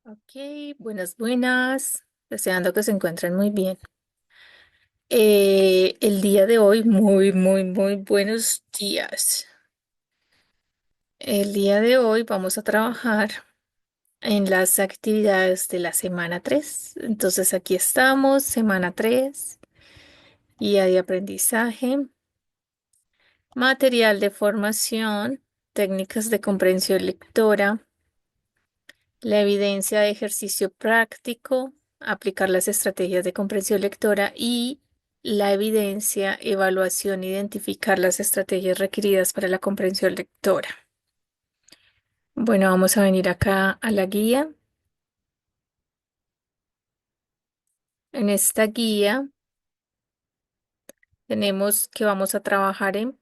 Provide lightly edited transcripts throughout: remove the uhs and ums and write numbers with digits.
Ok, buenas, buenas. Deseando que se encuentren muy bien. El día de hoy, muy buenos días. El día de hoy vamos a trabajar en las actividades de la semana 3. Entonces aquí estamos, semana 3, guía de aprendizaje, material de formación, técnicas de comprensión lectora. La evidencia de ejercicio práctico, aplicar las estrategias de comprensión lectora y la evidencia, evaluación, identificar las estrategias requeridas para la comprensión lectora. Bueno, vamos a venir acá a la guía. En esta guía tenemos que vamos a trabajar en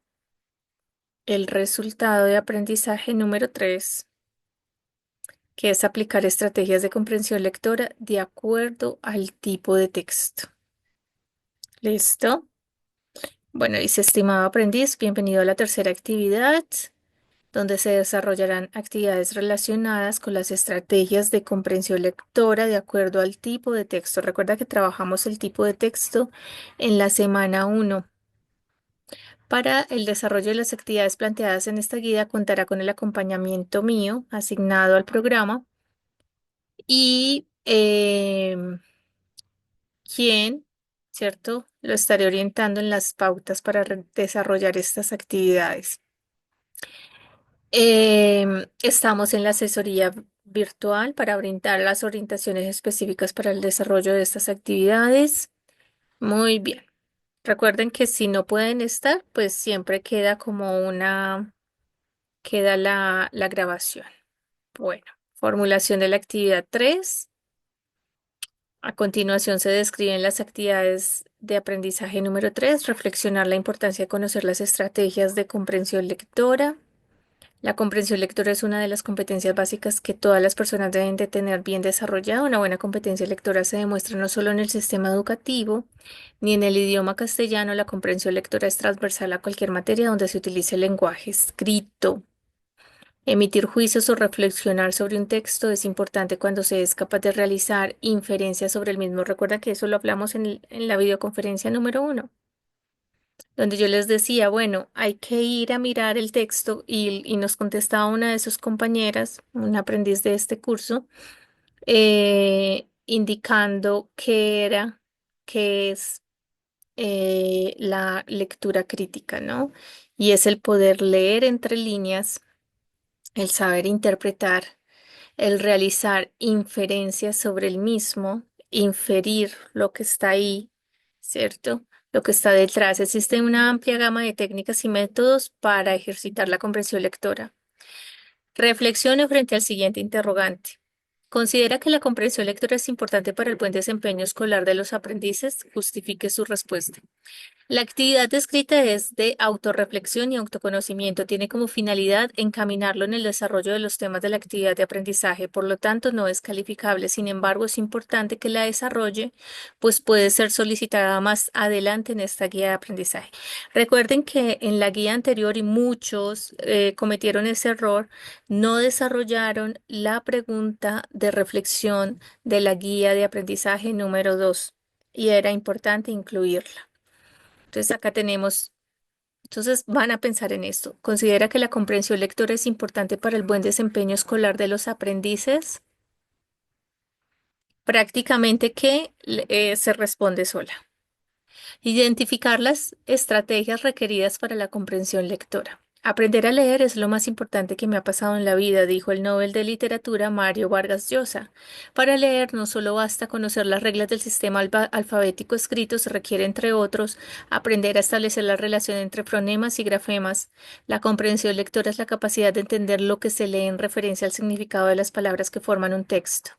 el resultado de aprendizaje número 3, que es aplicar estrategias de comprensión lectora de acuerdo al tipo de texto. ¿Listo? Bueno, dice, estimado aprendiz, bienvenido a la tercera actividad, donde se desarrollarán actividades relacionadas con las estrategias de comprensión lectora de acuerdo al tipo de texto. Recuerda que trabajamos el tipo de texto en la semana 1. Para el desarrollo de las actividades planteadas en esta guía contará con el acompañamiento mío asignado al programa y quien, ¿cierto? Lo estaré orientando en las pautas para desarrollar estas actividades. Estamos en la asesoría virtual para brindar las orientaciones específicas para el desarrollo de estas actividades. Muy bien. Recuerden que si no pueden estar, pues siempre queda queda la grabación. Bueno, formulación de la actividad 3. A continuación se describen las actividades de aprendizaje número 3. Reflexionar la importancia de conocer las estrategias de comprensión lectora. La comprensión lectora es una de las competencias básicas que todas las personas deben de tener bien desarrollada. Una buena competencia lectora se demuestra no solo en el sistema educativo, ni en el idioma castellano. La comprensión lectora es transversal a cualquier materia donde se utilice el lenguaje escrito. Emitir juicios o reflexionar sobre un texto es importante cuando se es capaz de realizar inferencias sobre el mismo. Recuerda que eso lo hablamos en la videoconferencia número 1, donde yo les decía, bueno, hay que ir a mirar el texto y nos contestaba una de sus compañeras, un aprendiz de este curso, indicando qué es la lectura crítica, ¿no? Y es el poder leer entre líneas, el saber interpretar, el realizar inferencias sobre el mismo, inferir lo que está ahí, ¿cierto? Lo que está detrás. Existe una amplia gama de técnicas y métodos para ejercitar la comprensión lectora. Reflexione frente al siguiente interrogante. ¿Considera que la comprensión lectora es importante para el buen desempeño escolar de los aprendices? Justifique su respuesta. La actividad descrita es de autorreflexión y autoconocimiento. Tiene como finalidad encaminarlo en el desarrollo de los temas de la actividad de aprendizaje. Por lo tanto, no es calificable. Sin embargo, es importante que la desarrolle, pues puede ser solicitada más adelante en esta guía de aprendizaje. Recuerden que en la guía anterior y muchos cometieron ese error, no desarrollaron la pregunta de reflexión de la guía de aprendizaje número 2 y era importante incluirla. Entonces acá tenemos, entonces van a pensar en esto. ¿Considera que la comprensión lectora es importante para el buen desempeño escolar de los aprendices? Prácticamente que se responde sola. Identificar las estrategias requeridas para la comprensión lectora. Aprender a leer es lo más importante que me ha pasado en la vida, dijo el Nobel de Literatura Mario Vargas Llosa. Para leer no solo basta conocer las reglas del sistema alfabético escrito, se requiere, entre otros, aprender a establecer la relación entre fonemas y grafemas. La comprensión lectora es la capacidad de entender lo que se lee en referencia al significado de las palabras que forman un texto.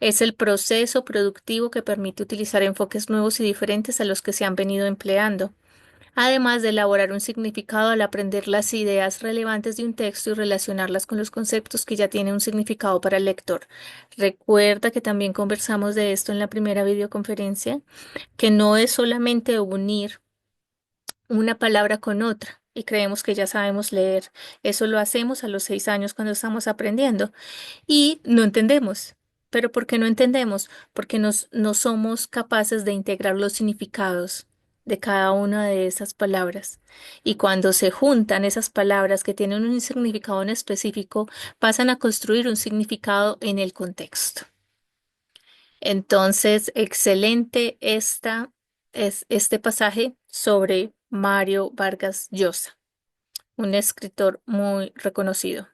Es el proceso productivo que permite utilizar enfoques nuevos y diferentes a los que se han venido empleando, además de elaborar un significado al aprender las ideas relevantes de un texto y relacionarlas con los conceptos que ya tienen un significado para el lector. Recuerda que también conversamos de esto en la primera videoconferencia, que no es solamente unir una palabra con otra. Y creemos que ya sabemos leer. Eso lo hacemos a los 6 años cuando estamos aprendiendo y no entendemos. Pero ¿por qué no entendemos? Porque no somos capaces de integrar los significados de cada una de esas palabras. Y cuando se juntan esas palabras que tienen un significado en específico, pasan a construir un significado en el contexto. Entonces, excelente es este pasaje sobre Mario Vargas Llosa, un escritor muy reconocido.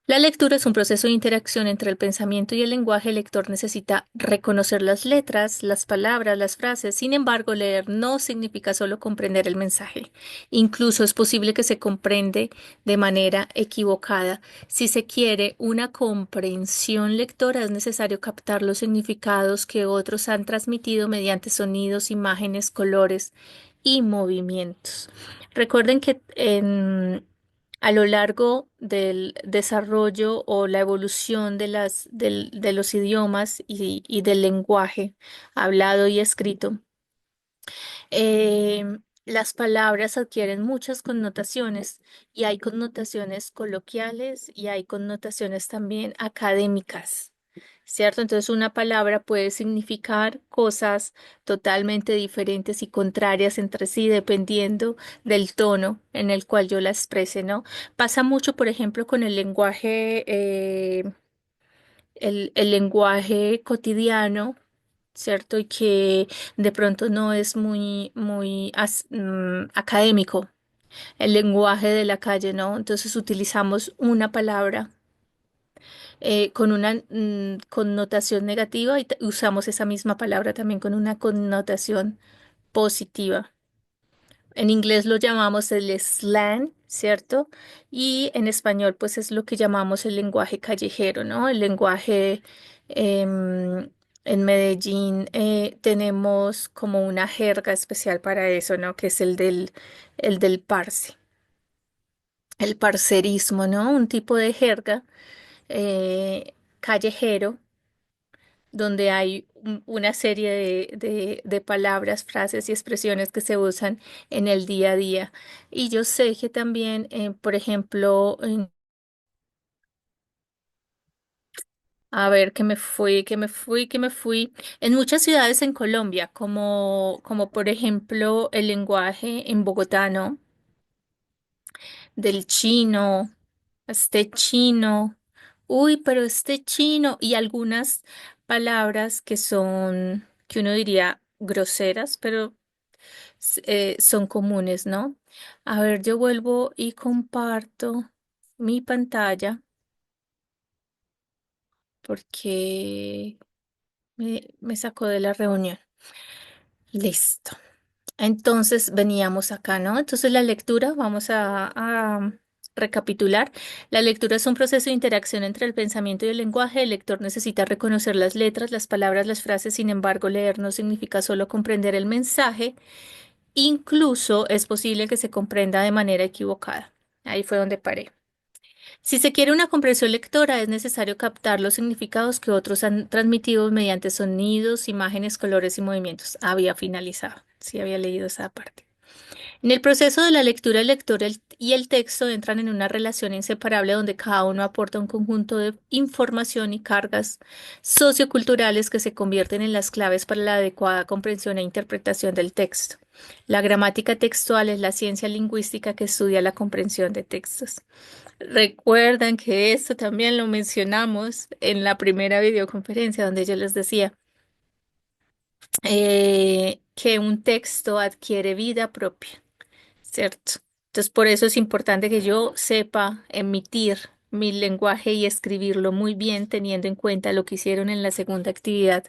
La lectura es un proceso de interacción entre el pensamiento y el lenguaje. El lector necesita reconocer las letras, las palabras, las frases. Sin embargo, leer no significa solo comprender el mensaje. Incluso es posible que se comprende de manera equivocada. Si se quiere una comprensión lectora, es necesario captar los significados que otros han transmitido mediante sonidos, imágenes, colores y movimientos. Recuerden que a lo largo del desarrollo o la evolución de los idiomas y del lenguaje hablado y escrito, las palabras adquieren muchas connotaciones y hay connotaciones coloquiales y hay connotaciones también académicas. ¿Cierto? Entonces una palabra puede significar cosas totalmente diferentes y contrarias entre sí dependiendo del tono en el cual yo la exprese, ¿no? Pasa mucho, por ejemplo, con el lenguaje, el lenguaje cotidiano, ¿cierto? Y que de pronto no es muy académico, el lenguaje de la calle, ¿no? Entonces utilizamos una palabra con una connotación negativa y usamos esa misma palabra también con una connotación positiva. En inglés lo llamamos el slang, ¿cierto? Y en español, pues es lo que llamamos el lenguaje callejero, ¿no? El lenguaje en Medellín tenemos como una jerga especial para eso, ¿no? Que es el del parce, el parcerismo, ¿no? Un tipo de jerga callejero donde hay una serie de palabras, frases y expresiones que se usan en el día a día. Y yo sé que también, por ejemplo, a ver, que me fui, en muchas ciudades en Colombia, como por ejemplo el lenguaje en Bogotá, ¿no? Del chino, este chino, uy, pero este chino, y algunas palabras que son, que uno diría groseras, pero son comunes, ¿no? A ver, yo vuelvo y comparto mi pantalla porque me sacó de la reunión. Listo. Entonces veníamos acá, ¿no? Entonces la lectura, vamos a recapitular. La lectura es un proceso de interacción entre el pensamiento y el lenguaje. El lector necesita reconocer las letras, las palabras, las frases. Sin embargo, leer no significa solo comprender el mensaje. Incluso es posible que se comprenda de manera equivocada. Ahí fue donde paré. Si se quiere una comprensión lectora, es necesario captar los significados que otros han transmitido mediante sonidos, imágenes, colores y movimientos. Había finalizado. Sí, había leído esa parte. En el proceso de la lectura, el lector y el texto entran en una relación inseparable donde cada uno aporta un conjunto de información y cargas socioculturales que se convierten en las claves para la adecuada comprensión e interpretación del texto. La gramática textual es la ciencia lingüística que estudia la comprensión de textos. Recuerdan que esto también lo mencionamos en la primera videoconferencia donde yo les decía que un texto adquiere vida propia. ¿Cierto? Entonces, por eso es importante que yo sepa emitir mi lenguaje y escribirlo muy bien, teniendo en cuenta lo que hicieron en la segunda actividad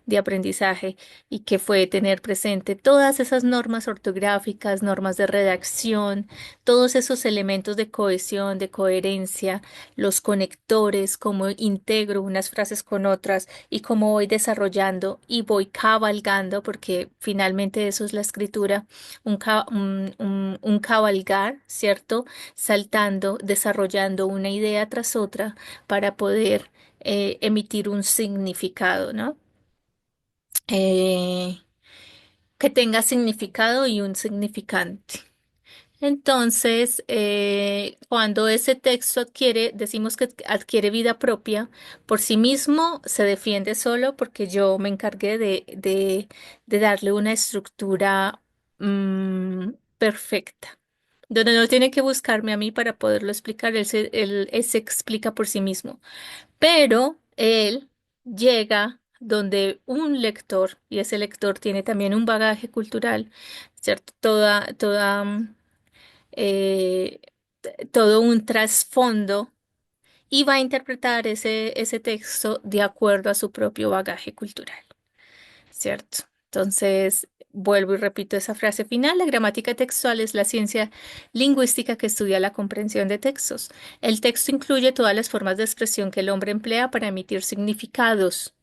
de aprendizaje y que fue tener presente todas esas normas ortográficas, normas de redacción, todos esos elementos de cohesión, de coherencia, los conectores, cómo integro unas frases con otras y cómo voy desarrollando y voy cabalgando, porque finalmente eso es la escritura un cabalgar, ¿cierto? Saltando, desarrollando una idea tras otra para poder emitir un significado, ¿no? Eh, que tenga significado y un significante. Entonces, cuando ese texto adquiere, decimos que adquiere vida propia, por sí mismo se defiende solo porque yo me encargué de darle una estructura perfecta, donde no tiene que buscarme a mí para poderlo explicar, él se explica por sí mismo. Pero él llega donde un lector, y ese lector tiene también un bagaje cultural, ¿cierto? Eh, todo un trasfondo y va a interpretar ese texto de acuerdo a su propio bagaje cultural, ¿cierto? Entonces, vuelvo y repito esa frase final. La gramática textual es la ciencia lingüística que estudia la comprensión de textos. El texto incluye todas las formas de expresión que el hombre emplea para emitir significados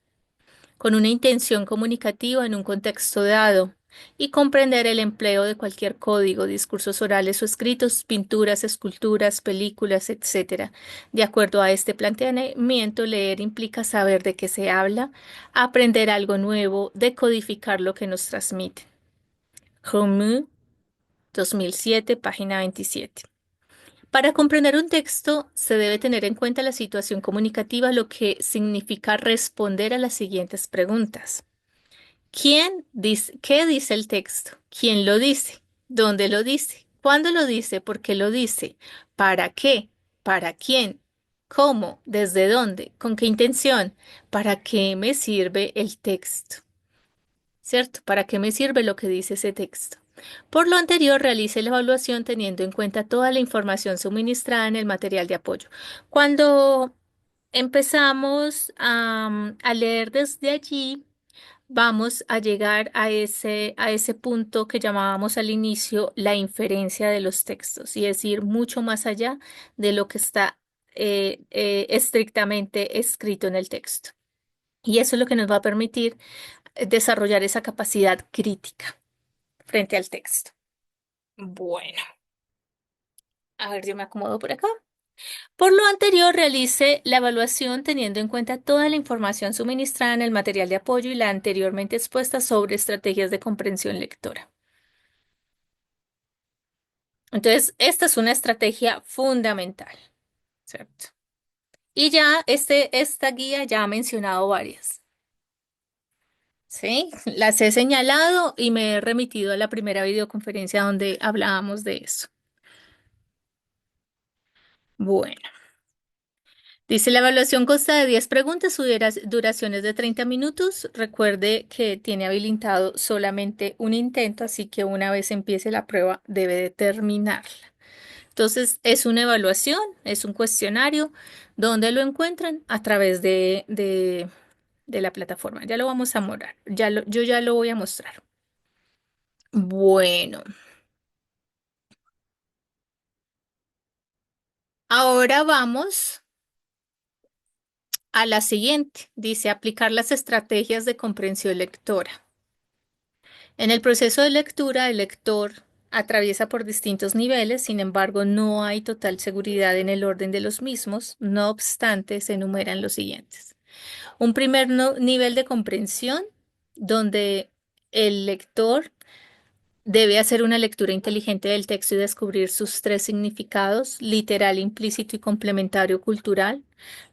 con una intención comunicativa en un contexto dado, y comprender el empleo de cualquier código, discursos orales o escritos, pinturas, esculturas, películas, etcétera. De acuerdo a este planteamiento, leer implica saber de qué se habla, aprender algo nuevo, decodificar lo que nos transmite. Camus, 2007, página 27. Para comprender un texto, se debe tener en cuenta la situación comunicativa, lo que significa responder a las siguientes preguntas. ¿Quién dice, qué dice el texto? ¿Quién lo dice? ¿Dónde lo dice? ¿Cuándo lo dice? ¿Por qué lo dice? ¿Para qué? ¿Para quién? ¿Cómo? ¿Desde dónde? ¿Con qué intención? ¿Para qué me sirve el texto? ¿Cierto? ¿Para qué me sirve lo que dice ese texto? Por lo anterior, realice la evaluación teniendo en cuenta toda la información suministrada en el material de apoyo. Cuando empezamos a leer desde allí, vamos a llegar a ese punto que llamábamos al inicio la inferencia de los textos, y es ir mucho más allá de lo que está estrictamente escrito en el texto. Y eso es lo que nos va a permitir desarrollar esa capacidad crítica frente al texto. Bueno, a ver, yo me acomodo por acá. Por lo anterior, realice la evaluación teniendo en cuenta toda la información suministrada en el material de apoyo y la anteriormente expuesta sobre estrategias de comprensión lectora. Entonces, esta es una estrategia fundamental, ¿cierto? Y ya esta guía ya ha mencionado varias, ¿sí? Las he señalado y me he remitido a la primera videoconferencia donde hablábamos de eso. Bueno. Dice, la evaluación consta de 10 preguntas, su duración es de 30 minutos. Recuerde que tiene habilitado solamente un intento, así que una vez empiece la prueba debe de terminarla. Entonces, es una evaluación, es un cuestionario donde lo encuentran a través de la plataforma. Ya lo vamos a mostrar, yo ya lo voy a mostrar. Bueno, ahora vamos a la siguiente. Dice, aplicar las estrategias de comprensión lectora. En el proceso de lectura, el lector atraviesa por distintos niveles, sin embargo, no hay total seguridad en el orden de los mismos. No obstante, se enumeran los siguientes. Un primer nivel de comprensión, donde el lector debe hacer una lectura inteligente del texto y descubrir sus tres significados: literal, implícito y complementario cultural,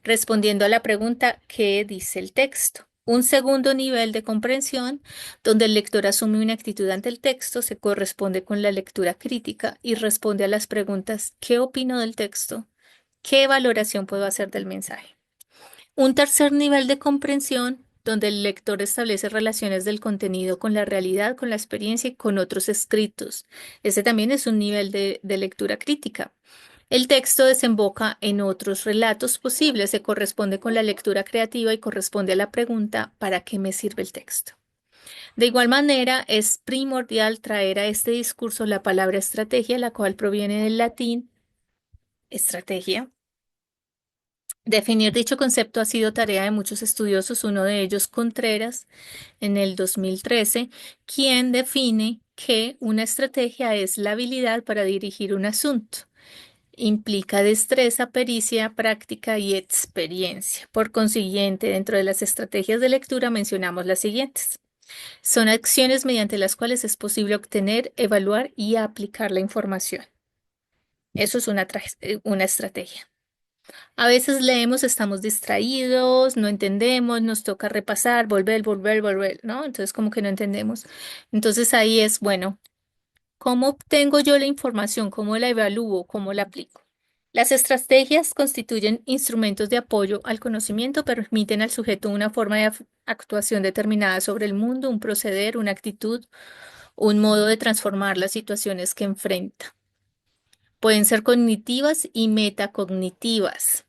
respondiendo a la pregunta ¿qué dice el texto? Un segundo nivel de comprensión, donde el lector asume una actitud ante el texto, se corresponde con la lectura crítica y responde a las preguntas ¿qué opino del texto? ¿Qué valoración puedo hacer del mensaje? Un tercer nivel de comprensión, donde el lector establece relaciones del contenido con la realidad, con la experiencia y con otros escritos. Ese también es un nivel de lectura crítica. El texto desemboca en otros relatos posibles, se corresponde con la lectura creativa y corresponde a la pregunta ¿para qué me sirve el texto? De igual manera, es primordial traer a este discurso la palabra estrategia, la cual proviene del latín estrategia. Definir dicho concepto ha sido tarea de muchos estudiosos, uno de ellos Contreras en el 2013, quien define que una estrategia es la habilidad para dirigir un asunto. Implica destreza, pericia, práctica y experiencia. Por consiguiente, dentro de las estrategias de lectura mencionamos las siguientes. Son acciones mediante las cuales es posible obtener, evaluar y aplicar la información. Eso es una estrategia. A veces leemos, estamos distraídos, no entendemos, nos toca repasar, volver, ¿no? Entonces como que no entendemos. Entonces ahí es, bueno, ¿cómo obtengo yo la información? ¿Cómo la evalúo? ¿Cómo la aplico? Las estrategias constituyen instrumentos de apoyo al conocimiento, permiten al sujeto una forma de actuación determinada sobre el mundo, un proceder, una actitud, un modo de transformar las situaciones que enfrenta. Pueden ser cognitivas y metacognitivas.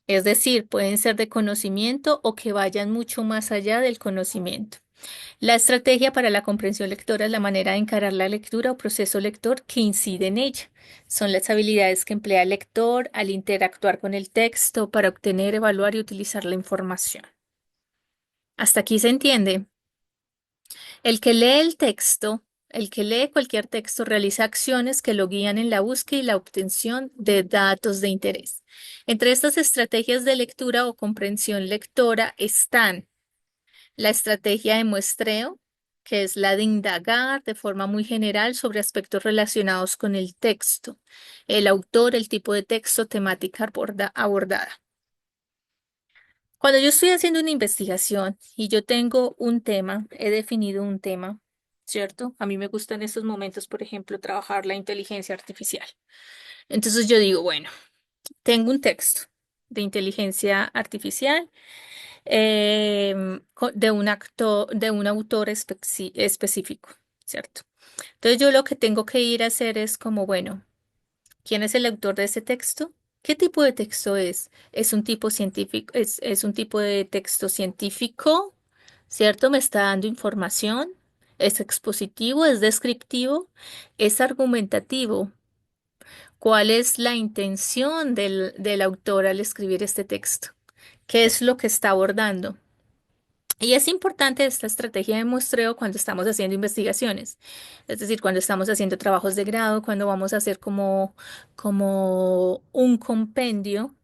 Es decir, pueden ser de conocimiento o que vayan mucho más allá del conocimiento. La estrategia para la comprensión lectora es la manera de encarar la lectura o proceso lector que incide en ella. Son las habilidades que emplea el lector al interactuar con el texto para obtener, evaluar y utilizar la información. Hasta aquí se entiende. El que lee el texto, el que lee cualquier texto, realiza acciones que lo guían en la búsqueda y la obtención de datos de interés. Entre estas estrategias de lectura o comprensión lectora están la estrategia de muestreo, que es la de indagar de forma muy general sobre aspectos relacionados con el texto, el autor, el tipo de texto, temática abordada. Cuando yo estoy haciendo una investigación y yo tengo un tema, he definido un tema, ¿cierto? A mí me gusta en estos momentos, por ejemplo, trabajar la inteligencia artificial. Entonces yo digo, bueno, tengo un texto de inteligencia artificial de un autor específico, ¿cierto? Entonces yo lo que tengo que ir a hacer es como, bueno, ¿quién es el autor de ese texto? ¿Qué tipo de texto es? ¿Es un tipo científico? ¿Es un tipo de texto científico? ¿Cierto? ¿Me está dando información? ¿Es expositivo? ¿Es descriptivo? ¿Es argumentativo? ¿Cuál es la intención del autor al escribir este texto? ¿Qué es lo que está abordando? Y es importante esta estrategia de muestreo cuando estamos haciendo investigaciones, es decir, cuando estamos haciendo trabajos de grado, cuando vamos a hacer como un compendio,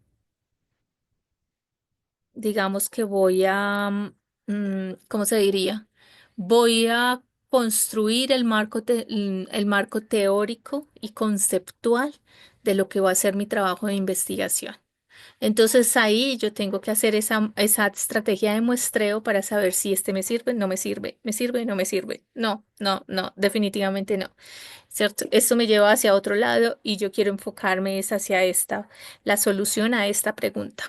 digamos que voy a, ¿cómo se diría? Voy a construir el marco teórico y conceptual de lo que va a ser mi trabajo de investigación. Entonces ahí yo tengo que hacer esa estrategia de muestreo para saber si este me sirve, no me sirve, me sirve, no me sirve. No, no, no, definitivamente no. ¿Cierto? Esto me lleva hacia otro lado y yo quiero enfocarme es hacia la solución a esta pregunta.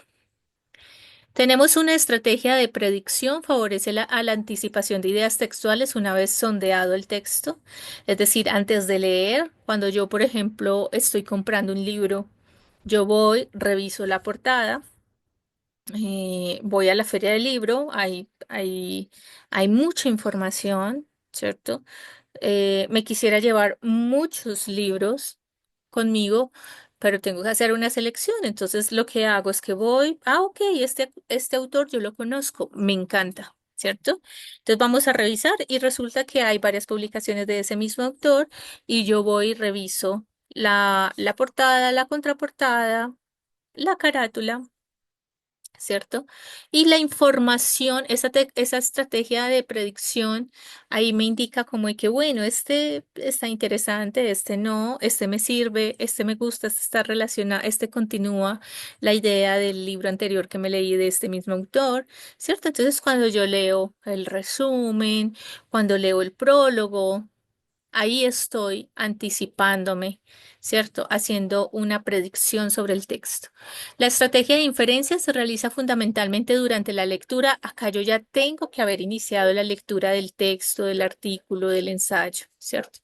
Tenemos una estrategia de predicción, favorece a la anticipación de ideas textuales una vez sondeado el texto. Es decir, antes de leer, cuando yo, por ejemplo, estoy comprando un libro, yo voy, reviso la portada, voy a la feria del libro, hay mucha información, ¿cierto? Me quisiera llevar muchos libros conmigo, pero tengo que hacer una selección. Entonces lo que hago es que voy, ok, este autor yo lo conozco, me encanta, ¿cierto? Entonces vamos a revisar y resulta que hay varias publicaciones de ese mismo autor y yo voy y reviso la portada, la contraportada, la carátula. ¿Cierto? Y la información, esa estrategia de predicción, ahí me indica como de que, bueno, este está interesante, este no, este me sirve, este me gusta, este está relacionado, este continúa la idea del libro anterior que me leí de este mismo autor, ¿cierto? Entonces, cuando yo leo el resumen, cuando leo el prólogo, ahí estoy anticipándome, ¿cierto? Haciendo una predicción sobre el texto. La estrategia de inferencia se realiza fundamentalmente durante la lectura. Acá yo ya tengo que haber iniciado la lectura del texto, del artículo, del ensayo, ¿cierto?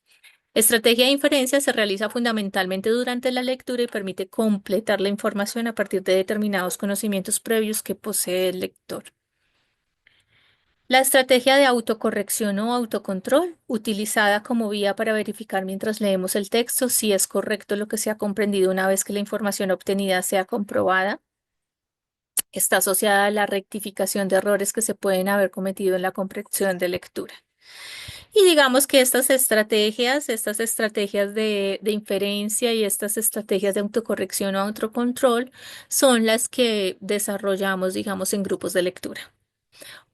Estrategia de inferencia se realiza fundamentalmente durante la lectura y permite completar la información a partir de determinados conocimientos previos que posee el lector. La estrategia de autocorrección o autocontrol, utilizada como vía para verificar mientras leemos el texto si es correcto lo que se ha comprendido una vez que la información obtenida sea comprobada, está asociada a la rectificación de errores que se pueden haber cometido en la comprensión de lectura. Y digamos que estas estrategias de inferencia y estas estrategias de autocorrección o autocontrol son las que desarrollamos, digamos, en grupos de lectura.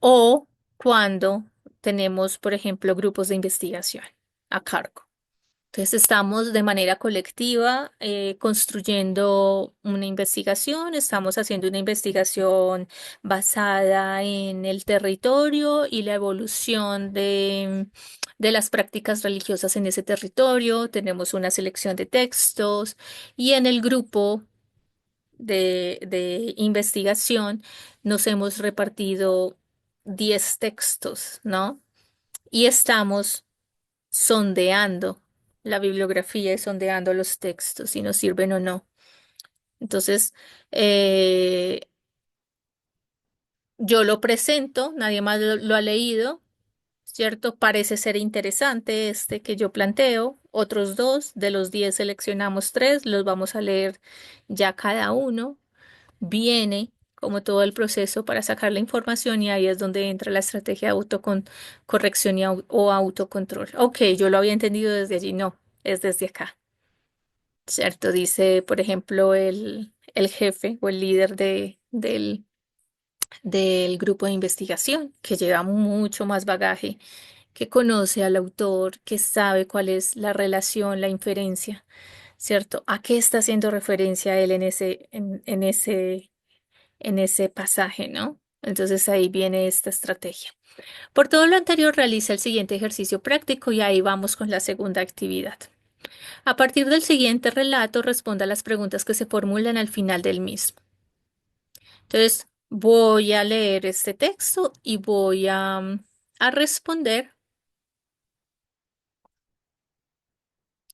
O cuando tenemos, por ejemplo, grupos de investigación a cargo. Entonces estamos de manera colectiva construyendo una investigación, estamos haciendo una investigación basada en el territorio y la evolución de las prácticas religiosas en ese territorio. Tenemos una selección de textos y en el grupo de investigación nos hemos repartido 10 textos, ¿no? Y estamos sondeando la bibliografía y sondeando los textos, si nos sirven o no. Entonces, eh, yo lo presento, nadie más lo ha leído, ¿cierto? Parece ser interesante este que yo planteo. Otros dos, de los 10 seleccionamos tres, los vamos a leer ya cada uno. Viene como todo el proceso para sacar la información y ahí es donde entra la estrategia de autocorrección o autocontrol. Ok, yo lo había entendido desde allí, no, es desde acá, ¿cierto? Dice, por ejemplo, el jefe o el líder del grupo de investigación, que lleva mucho más bagaje, que conoce al autor, que sabe cuál es la relación, la inferencia, ¿cierto? ¿A qué está haciendo referencia él en ese pasaje, ¿no? Entonces ahí viene esta estrategia. Por todo lo anterior, realiza el siguiente ejercicio práctico y ahí vamos con la segunda actividad. A partir del siguiente relato, responda a las preguntas que se formulan al final del mismo. Entonces, voy a leer este texto y voy a responder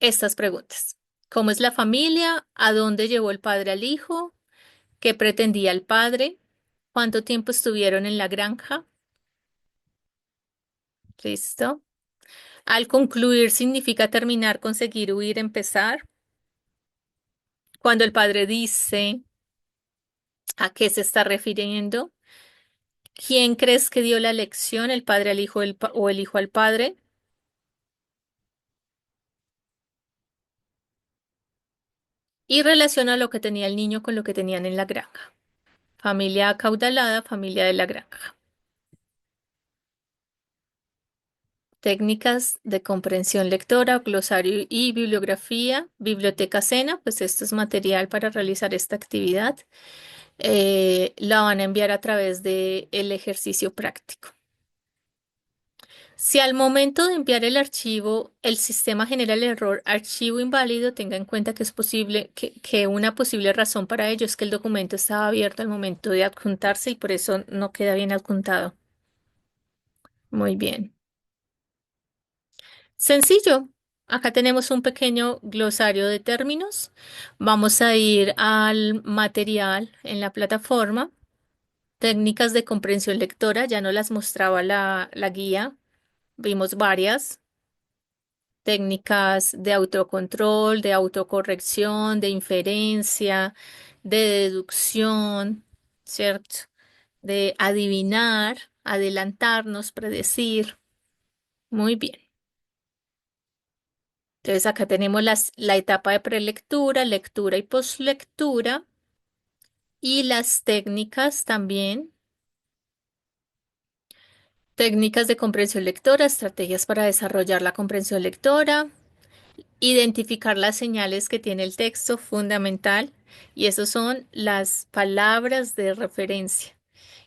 estas preguntas. ¿Cómo es la familia? ¿A dónde llevó el padre al hijo? ¿Qué pretendía el padre? ¿Cuánto tiempo estuvieron en la granja? ¿Listo? Al concluir significa terminar, conseguir, huir, empezar. Cuando el padre dice a qué se está refiriendo, ¿quién crees que dio la lección, el padre al hijo o el hijo al padre? Y relaciona lo que tenía el niño con lo que tenían en la granja. Familia acaudalada, familia de la granja. Técnicas de comprensión lectora, glosario y bibliografía. Biblioteca Cena, pues esto es material para realizar esta actividad. La van a enviar a través del ejercicio práctico. Si al momento de enviar el archivo el sistema genera el error archivo inválido, tenga en cuenta que es posible que una posible razón para ello es que el documento estaba abierto al momento de adjuntarse y por eso no queda bien adjuntado. Muy bien. Sencillo. Acá tenemos un pequeño glosario de términos. Vamos a ir al material en la plataforma. Técnicas de comprensión lectora, ya no las mostraba la guía. Vimos varias. Técnicas de autocontrol, de autocorrección, de inferencia, de deducción, ¿cierto? De adivinar, adelantarnos, predecir. Muy bien. Entonces acá tenemos la etapa de prelectura, lectura y postlectura y las técnicas también. Técnicas de comprensión lectora, estrategias para desarrollar la comprensión lectora, identificar las señales que tiene el texto, fundamental, y esos son las palabras de referencia.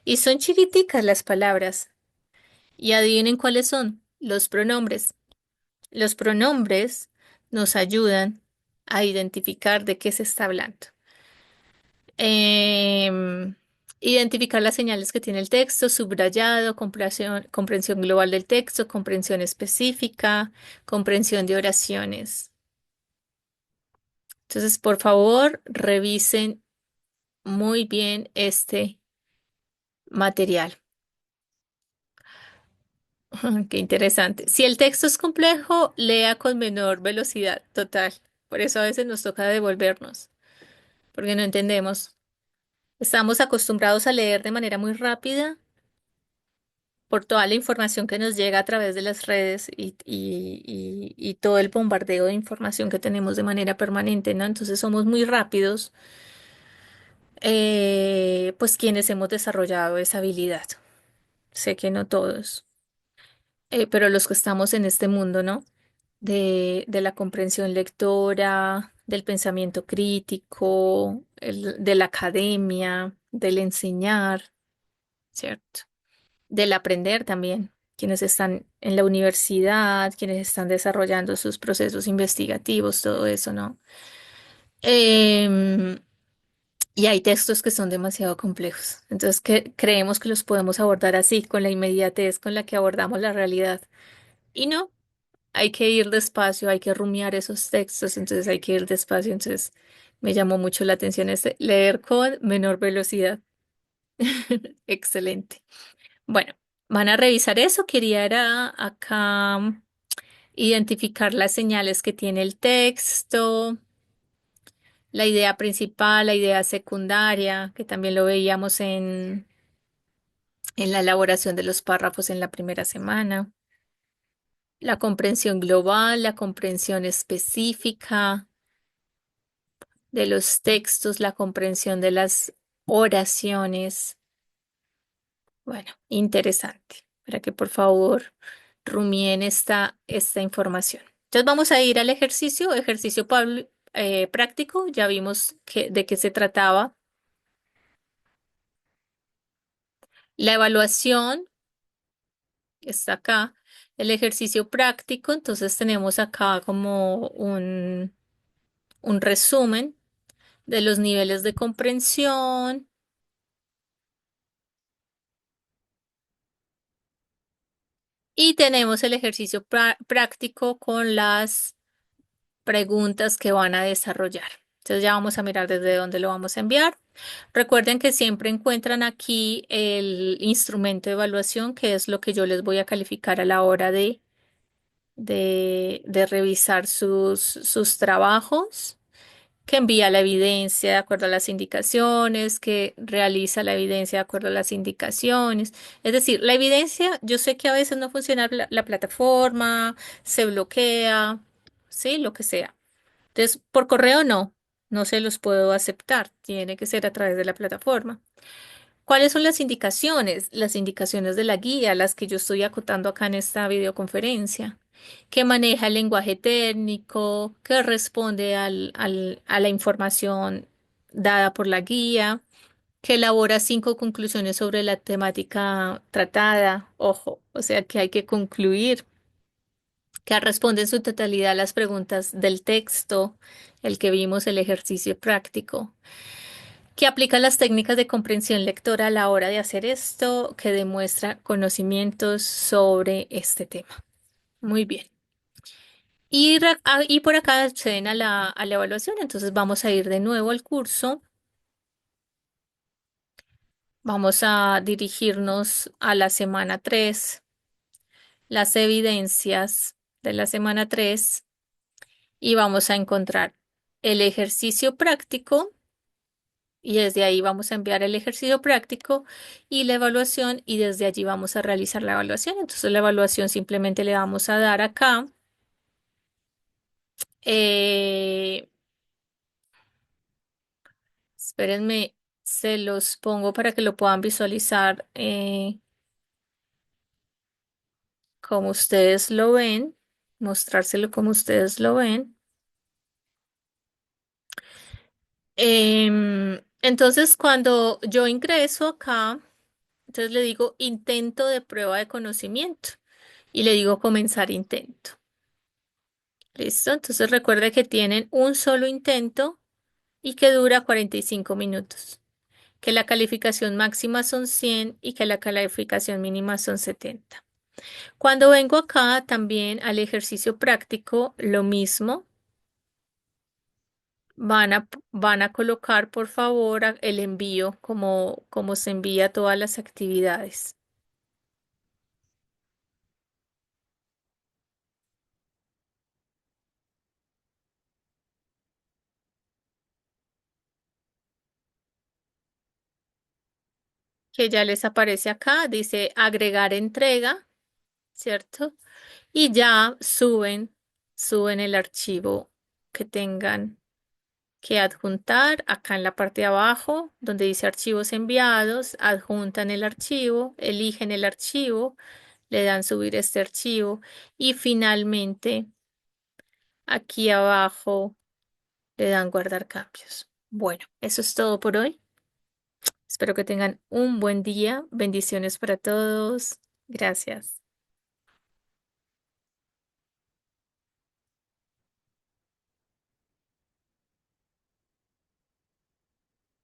Y son chiquiticas las palabras. Y adivinen cuáles son los pronombres. Los pronombres nos ayudan a identificar de qué se está hablando. Identificar las señales que tiene el texto, subrayado, comprensión global del texto, comprensión específica, comprensión de oraciones. Entonces, por favor, revisen muy bien este material. Qué interesante. Si el texto es complejo, lea con menor velocidad, total. Por eso a veces nos toca devolvernos, porque no entendemos. Estamos acostumbrados a leer de manera muy rápida por toda la información que nos llega a través de las redes y todo el bombardeo de información que tenemos de manera permanente, ¿no? Entonces somos muy rápidos, pues quienes hemos desarrollado esa habilidad. sé que no todos, pero los que estamos en este mundo, ¿no? De la comprensión lectora, del pensamiento crítico, de la academia, del enseñar, ¿cierto? Del aprender también, quienes están en la universidad, quienes están desarrollando sus procesos investigativos, todo eso, ¿no? Em, y hay textos que son demasiado complejos, entonces creemos que los podemos abordar así, con la inmediatez con la que abordamos la realidad. Y no, hay que ir despacio, hay que rumiar esos textos, entonces hay que ir despacio, entonces me llamó mucho la atención este, leer con menor velocidad. Excelente. Bueno, van a revisar eso. Quería era acá identificar las señales que tiene el texto, la idea principal, la idea secundaria, que también lo veíamos en la elaboración de los párrafos en la primera semana, la comprensión global, la comprensión específica de los textos, la comprensión de las oraciones. Bueno, interesante. Para que por favor rumien esta información. Entonces vamos a ir al ejercicio práctico. Ya vimos de qué se trataba. La evaluación está acá. El ejercicio práctico, entonces tenemos acá como un resumen de los niveles de comprensión. Y tenemos el ejercicio práctico con las preguntas que van a desarrollar. Entonces ya vamos a mirar desde dónde lo vamos a enviar. Recuerden que siempre encuentran aquí el instrumento de evaluación, que es lo que yo les voy a calificar a la hora de revisar sus trabajos, que envía la evidencia de acuerdo a las indicaciones, que realiza la evidencia de acuerdo a las indicaciones. Es decir, la evidencia, yo sé que a veces no funciona la plataforma, se bloquea, sí, lo que sea. Entonces, por correo no se los puedo aceptar, tiene que ser a través de la plataforma. ¿Cuáles son las indicaciones? Las indicaciones de la guía, las que yo estoy acotando acá en esta videoconferencia, que maneja el lenguaje técnico, que responde a la información dada por la guía, que elabora 5 conclusiones sobre la temática tratada. Ojo, o sea que hay que concluir, que responde en su totalidad a las preguntas del texto, el que vimos, el ejercicio práctico, que aplica las técnicas de comprensión lectora a la hora de hacer esto, que demuestra conocimientos sobre este tema. Muy bien. Y por acá acceden a la evaluación, entonces vamos a ir de nuevo al curso. Vamos a dirigirnos a la semana 3, las evidencias de la semana 3, y vamos a encontrar el ejercicio práctico. Y desde ahí vamos a enviar el ejercicio práctico y la evaluación y desde allí vamos a realizar la evaluación. Entonces la evaluación simplemente le vamos a dar acá. eh, Espérenme, se los pongo para que lo puedan visualizar como ustedes lo ven, mostrárselo como ustedes lo ven. Entonces cuando yo ingreso acá, entonces le digo intento de prueba de conocimiento y le digo comenzar intento. ¿Listo? Entonces recuerde que tienen un solo intento y que dura 45 minutos, que la calificación máxima son 100 y que la calificación mínima son 70. Cuando vengo acá también al ejercicio práctico, lo mismo, van a colocar por favor el envío como se envía todas las actividades. Que ya les aparece acá, dice agregar entrega, ¿cierto? Y ya suben el archivo que tengan que adjuntar. Acá en la parte de abajo, donde dice archivos enviados, adjuntan el archivo, eligen el archivo, le dan subir este archivo y finalmente aquí abajo le dan guardar cambios. Bueno, eso es todo por hoy. Espero que tengan un buen día. Bendiciones para todos. Gracias.